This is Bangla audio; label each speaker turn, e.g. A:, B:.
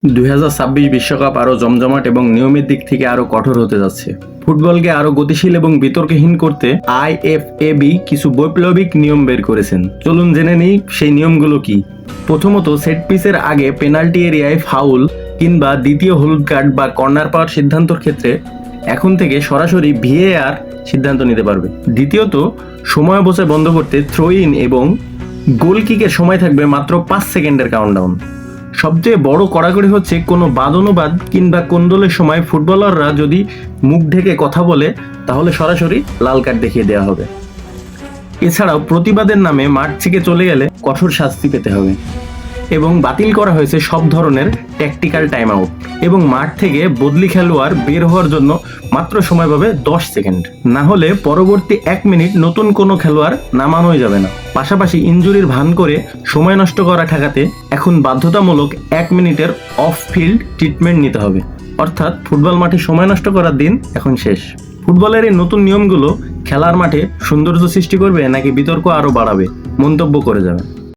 A: 2026 বিশ্বকাপ আরও জমজমাট এবং নিয়মের দিক থেকে আরও কঠোর হতে যাচ্ছে। ফুটবলকে আরও গতিশীল এবং বিতর্কহীন করতে আইএফএবি কিছু বৈপ্লবিক নিয়ম বের করেছেন। চলুন জেনে নিই সেই নিয়মগুলো কি। প্রথমত, সেট পিসের আগে পেনাল্টি এরিয়ায় ফাউল কিংবা দ্বিতীয় হলুদ কার্ড বা কর্নার পাওয়ার সিদ্ধান্তর ক্ষেত্রে এখন থেকে সরাসরি ভিএআর সিদ্ধান্ত নিতে পারবে। দ্বিতীয়ত, সময় বসে বন্ধ করতে থ্রো ইন এবং গোল কিকের সময় থাকবে মাত্র 5 সেকেন্ডের কাউন্টডাউন। সবচেয়ে বড় কড়াকড়ি হচ্ছে কোনো বাদানুবাদ কিংবা কোন্দলের সময় ফুটবলাররা যদি মুখ ঢেকে কথা বলে তাহলে সরাসরি লাল কার্ড দেখিয়ে দেওয়া হবে। এছাড়াও প্রতিবাদের নামে মাঠ থেকে চলে গেলে কঠোর শাস্তি পেতে হবে এবং বাতিল করা হয়েছে সব ধরনের ট্যাকটিক্যাল টাইম আউট এবং মাঠ থেকে বদলি খেলোয়াড় বের হওয়ার জন্য মাত্র সময় পাবে 10 সেকেন্ড। না হলে পরবর্তী 1 মিনিট নতুন কোনো খেলোয়াড় নামানোই যাবে না। পাশাপাশি ইনজুরির ভান করে সময় নষ্ট করা ঠেকাতে এখন বাধ্যতামূলক 1 মিনিটের অফ ফিল্ড ট্রিটমেন্ট নিতে হবে। অর্থাৎ ফুটবল মাঠে সময় নষ্ট করার দিন এখন শেষ। ফুটবলের এই নতুন নিয়মগুলো খেলার মাঠে সৌন্দর্য সৃষ্টি করবে নাকি বিতর্ক আরও বাড়াবে? মন্তব্য করে যাবে।